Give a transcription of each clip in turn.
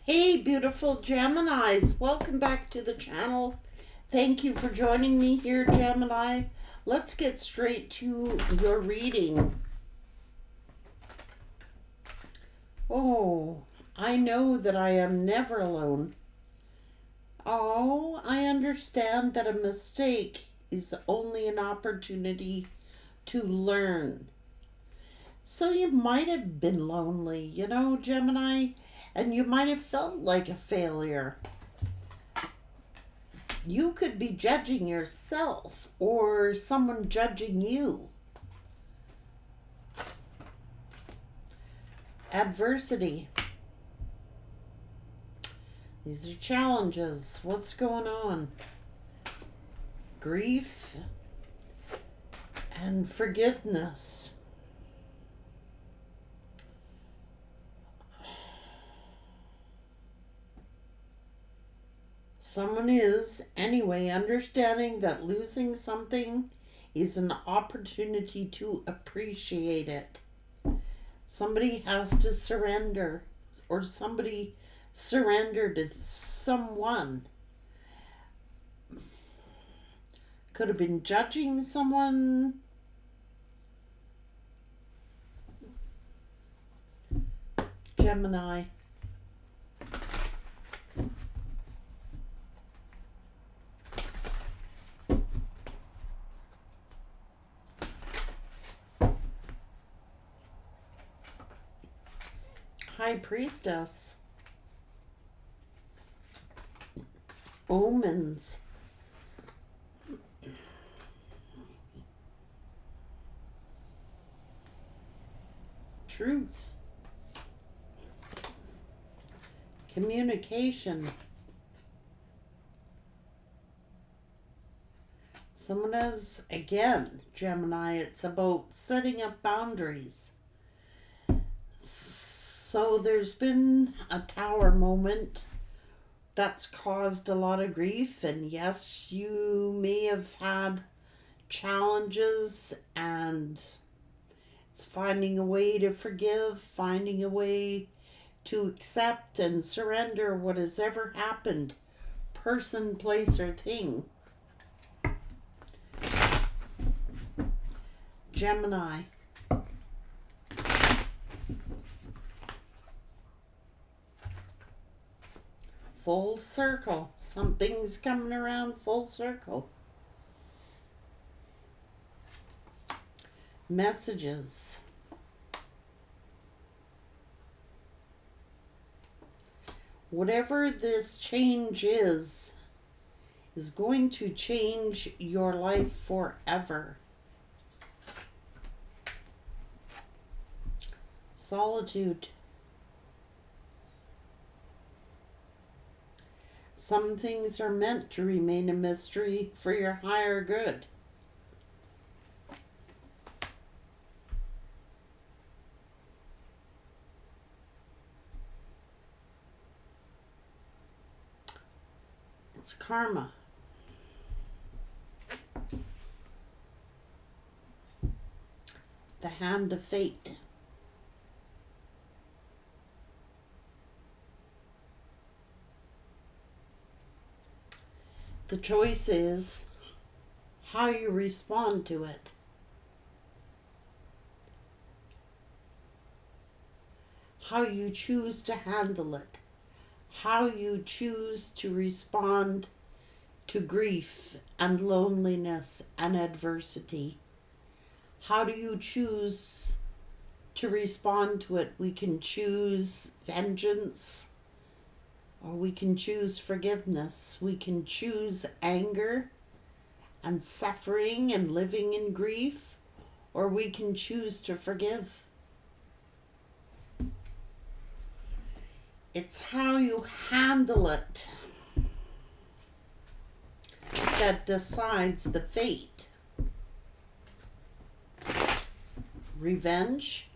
Hey, beautiful Geminis. Welcome back to the channel. Thank you for joining me here, Gemini. Let's get straight to your reading. Oh, I know that I am never alone. Oh, I understand that a mistake is only an opportunity to learn. So you might have been lonely, Gemini, and you might have felt like a failure. You could be judging yourself or someone judging you. Adversity. These are challenges. What's going on? Grief and forgiveness. Someone is, anyway, understanding that losing something is an opportunity to appreciate it. Somebody has to surrender, or somebody surrendered to someone. Could have been judging someone. Gemini. High Priestess. Omens. Truth. Communication. Someone has, again, Gemini, it's about setting up boundaries. So there's been a tower moment that's caused a lot of grief, and yes, you may have had challenges, and it's finding a way to forgive, finding a way to accept and surrender what has ever happened, person, place, or thing. Gemini. Full circle. Something's coming around full circle. Messages. Whatever this change is going to change your life forever. Solitude. Some things are meant to remain a mystery for your higher good. It's karma. The hand of fate. The choice is how you respond to it. How you choose to handle it. How you choose to respond to grief and loneliness and adversity. How do you choose to respond to it? We can choose vengeance, or we can choose forgiveness. We can choose anger and suffering and living in grief, or we can choose to forgive. It's how you handle it that decides the fate. Revenge.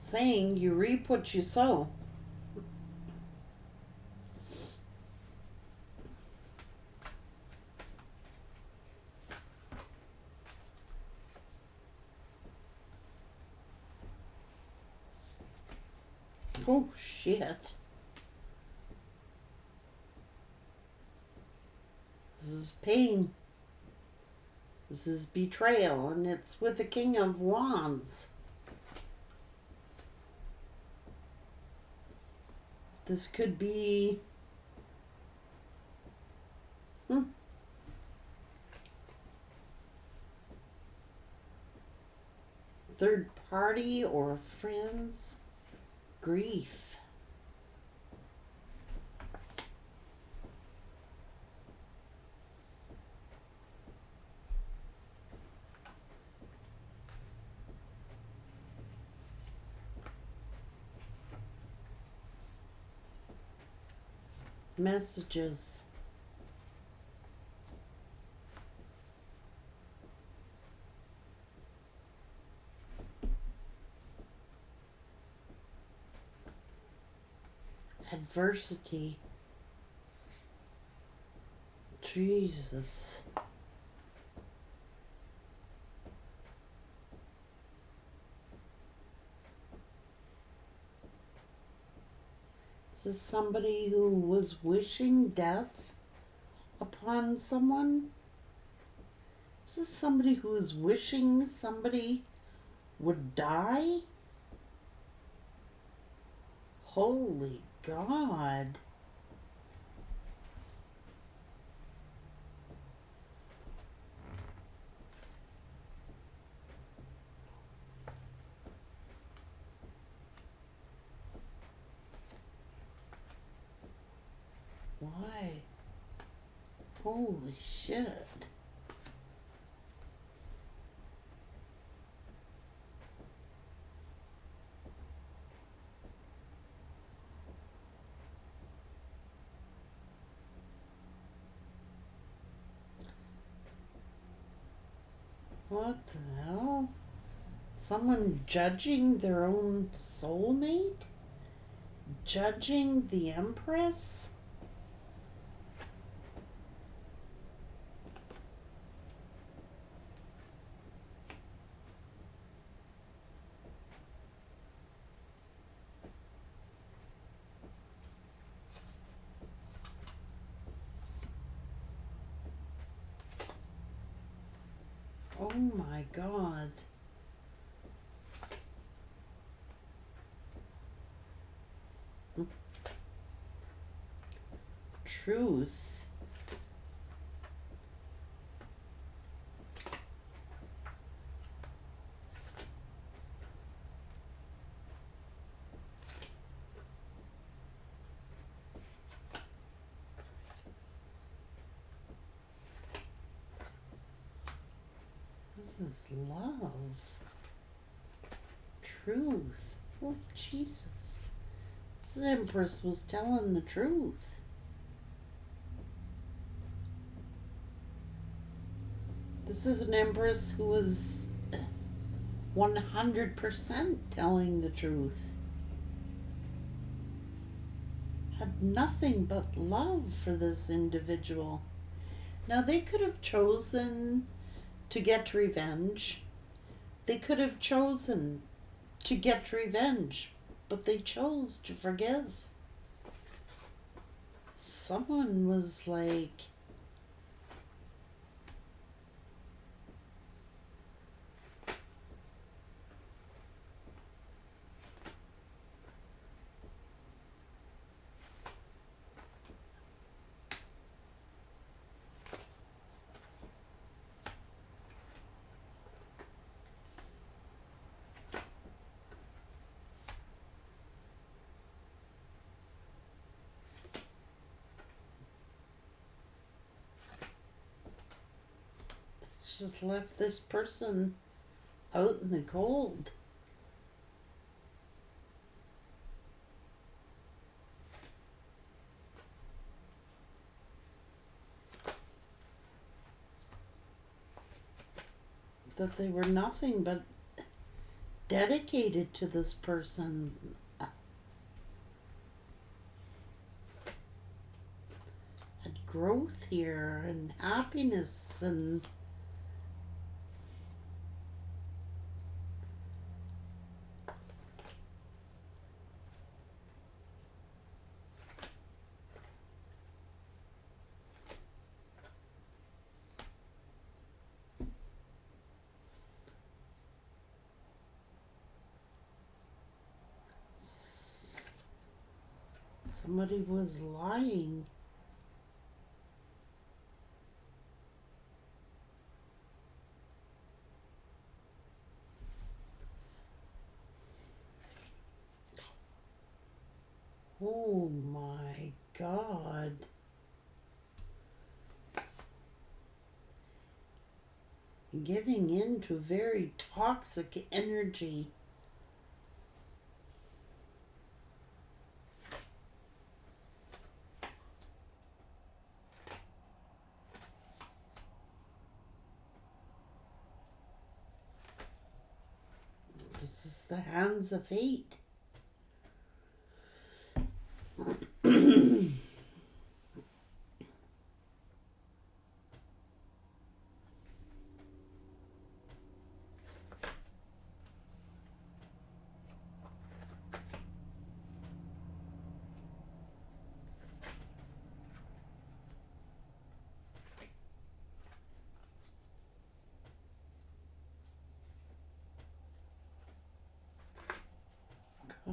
saying you reap what you sow. Oh, shit. This is pain. This is betrayal, and it's with the King of Wands. This could be... third party or friends. Grief. Messages. Adversity. Jesus. Is this somebody who was wishing death upon someone? Is this somebody who is wishing somebody would die? Holy God. Why? Holy shit. What the hell? Someone judging their own soulmate? Judging the Empress? Oh my God. Truth. This is love. Truth. Oh, Jesus. This Empress was telling the truth. This is an Empress who was 100% telling the truth. Had nothing but love for this individual. Now, they could have chosen to get revenge. They could have chosen to get revenge, but they chose to forgive. Someone was like, just left this person out in the cold. That they were nothing but dedicated to this person. Had growth here and happiness and somebody was lying. Oh my God. Giving in to very toxic energy. This is the hands of fate.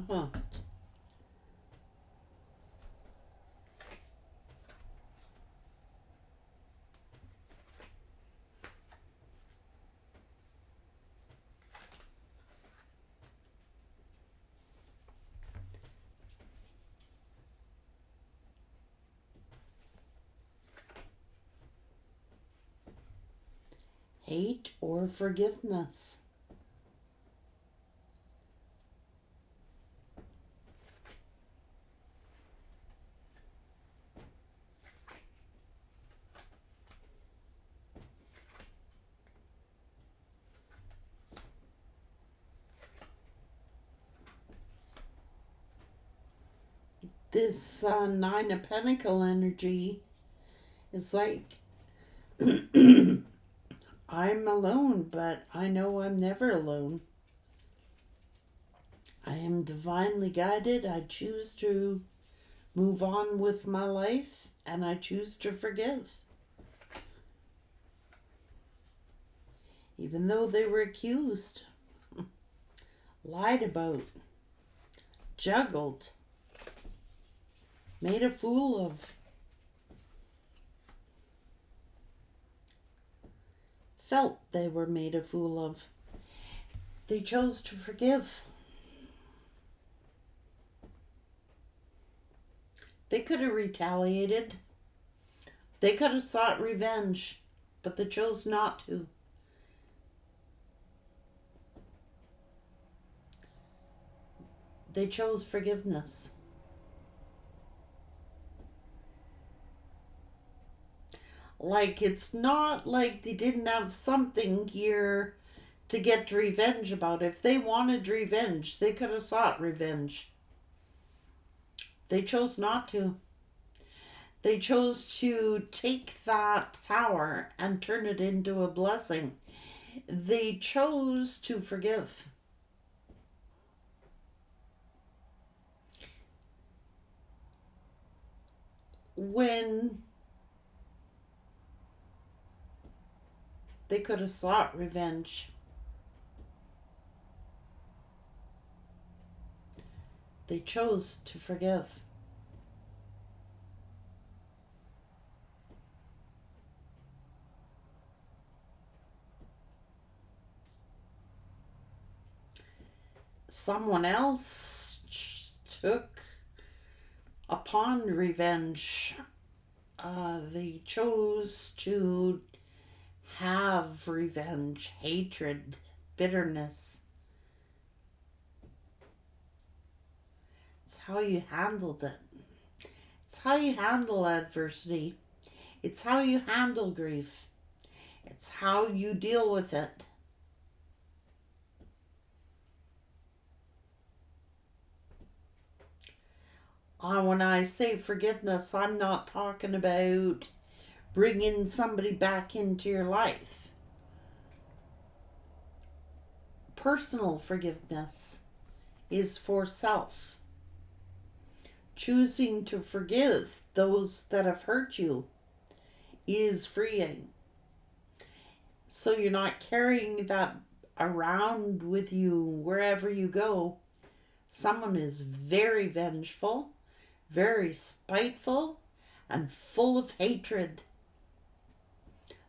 God. Hate or forgiveness. This Nine of Pentacle energy is like, I'm alone, but I know I'm never alone. I am divinely guided. I choose to move on with my life, and I choose to forgive. Even though they were accused, lied about, juggled, made a fool of, felt they were made a fool of, they chose to forgive. They could have retaliated. They could have sought revenge, but they chose not to. They chose forgiveness. Like, it's not like they didn't have something here to get revenge about. If they wanted revenge, they could have sought revenge. They chose not to. They chose to take that tower and turn it into a blessing. They chose to forgive. When they could have sought revenge, they chose to forgive. Someone else took upon revenge. They chose to have revenge, hatred, bitterness. It's how you handled it. It's how you handle adversity. It's how you handle grief. It's how you deal with it. When I say forgiveness, I'm not talking about bringing somebody back into your life. Personal forgiveness is for self. Choosing to forgive those that have hurt you is freeing. So you're not carrying that around with you wherever you go. Someone is very vengeful, very spiteful, and full of hatred.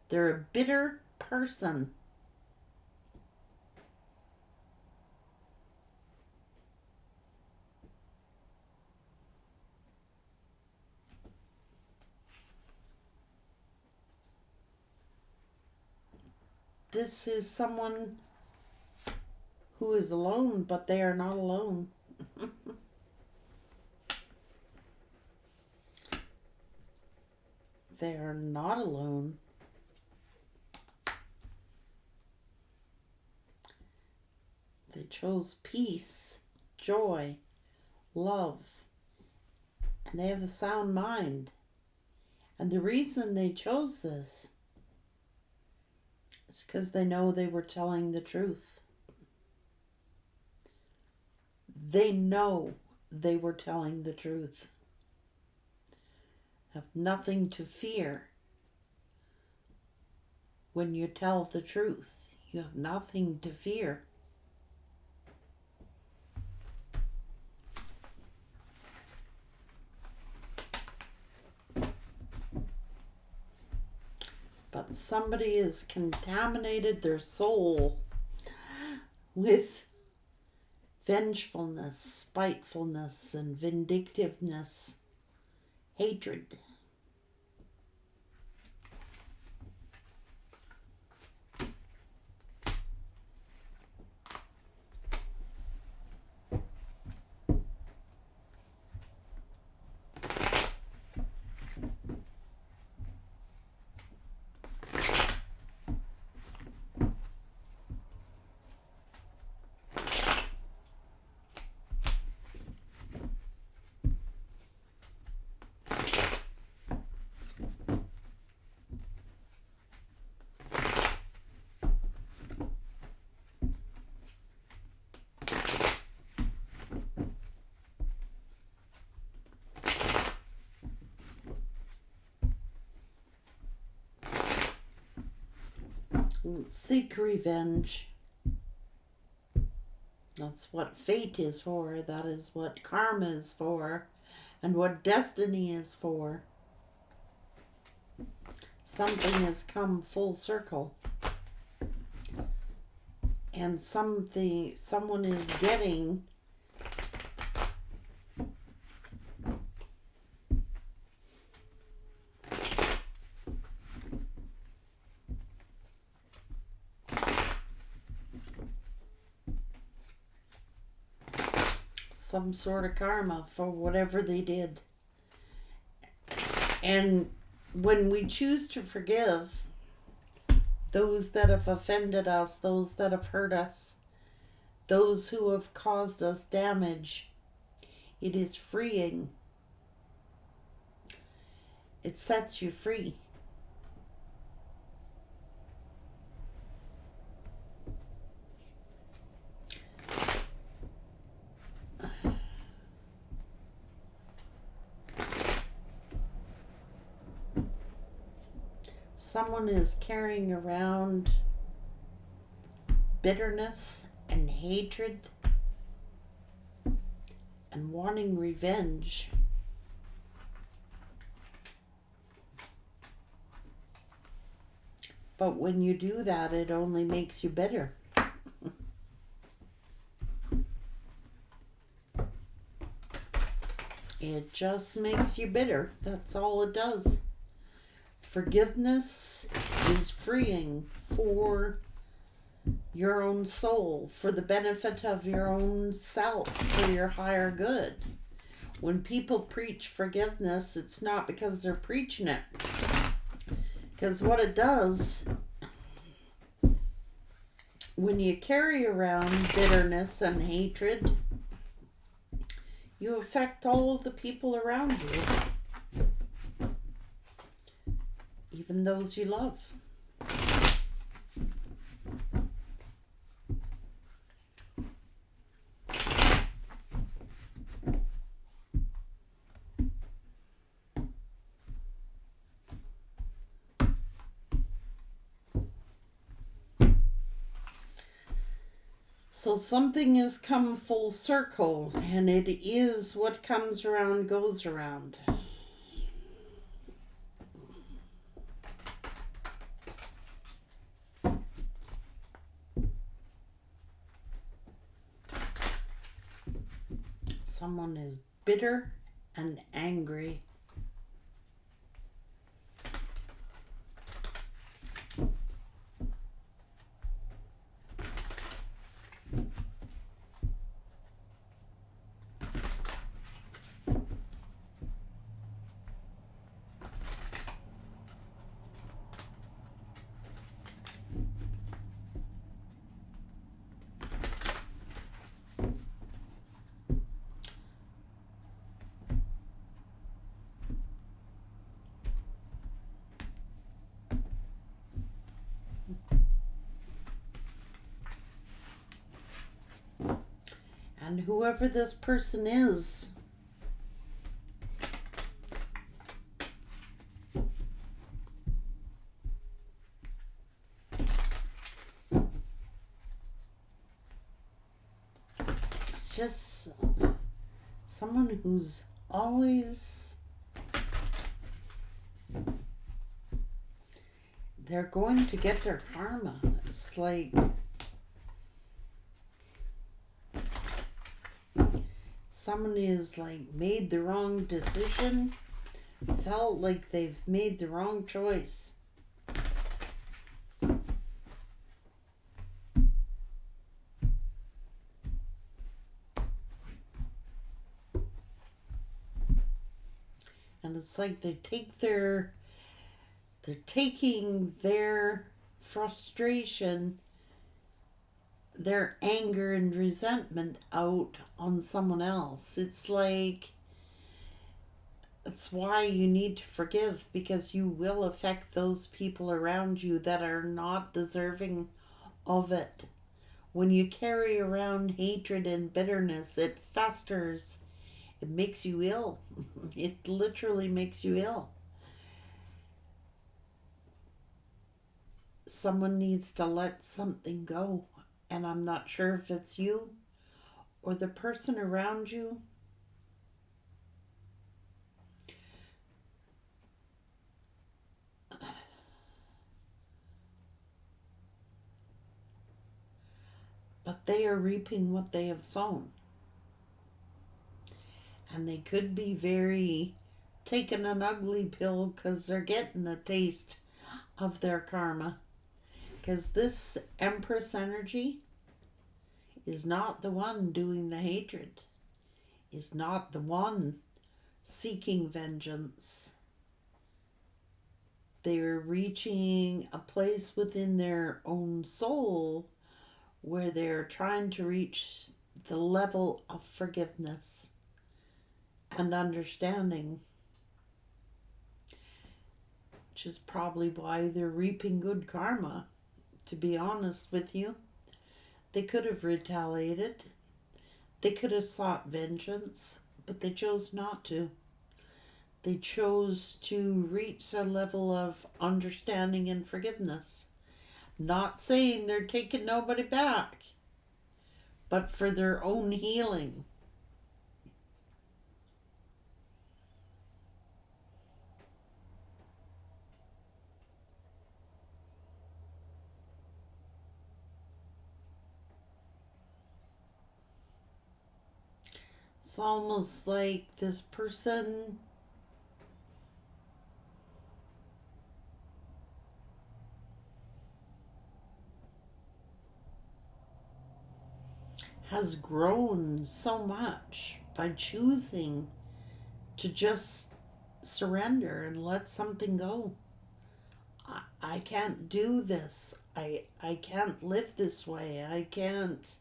They're a bitter person. This is someone who is alone, but they are not alone. They are not alone. They chose peace, joy, love, and they have a sound mind. And the reason they chose this is because they know they were telling the truth. They know they were telling the truth. Have nothing to fear when you tell the truth. You have nothing to fear. But somebody has contaminated their soul with vengefulness, spitefulness, and vindictiveness, hatred. Seek revenge. That's what fate is for. That is what karma is for. And what destiny is for. Something has come full circle. And someone is getting some sort of karma for whatever they did. And when we choose to forgive those that have offended us, those that have hurt us, those who have caused us damage, it is freeing. It sets you free. Someone is carrying around bitterness and hatred and wanting revenge. But when you do that, it only makes you bitter. It just makes you bitter. That's all it does. Forgiveness is freeing for your own soul, for the benefit of your own self, for your higher good. When people preach forgiveness, it's not because they're preaching it. Because what it does, when you carry around bitterness and hatred, You affect all of the people around you, even those you love. So something has come full circle, and it is what comes around goes around. Someone is bitter and angry. And whoever this person is, it's just someone who's always, they're going to get their karma. It's like someone is like made the wrong decision, felt like they've made the wrong choice. And it's like they're taking their frustration, their anger and resentment out on someone else. It's like, it's why you need to forgive, because you will affect those people around you that are not deserving of it. When you carry around hatred and bitterness, it festers. It makes you ill. It literally makes you ill. Someone needs to let something go. And I'm not sure if it's you or the person around you. But they are reaping what they have sown. And they could be very taking an ugly pill because they're getting a taste of their karma. Because this Empress energy is not the one doing the hatred, is not the one seeking vengeance. They're reaching a place within their own soul where they're trying to reach the level of forgiveness and understanding, which is probably why they're reaping good karma. To be honest with you, they could have retaliated. They could have sought vengeance, but they chose not to. They chose to reach a level of understanding and forgiveness. Not saying they're taking nobody back, but for their own healing. It's almost like this person has grown so much by choosing to just surrender and let something go. I can't do this. I can't live this way. I can't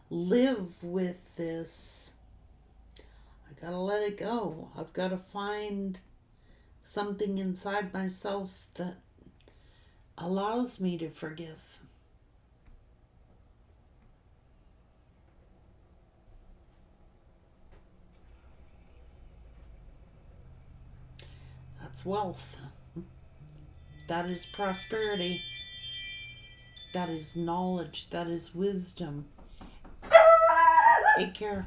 live with this. Gotta let it go. I've got to find something inside myself that allows me to forgive. That's wealth. That is prosperity. That is knowledge. That is wisdom. Take care.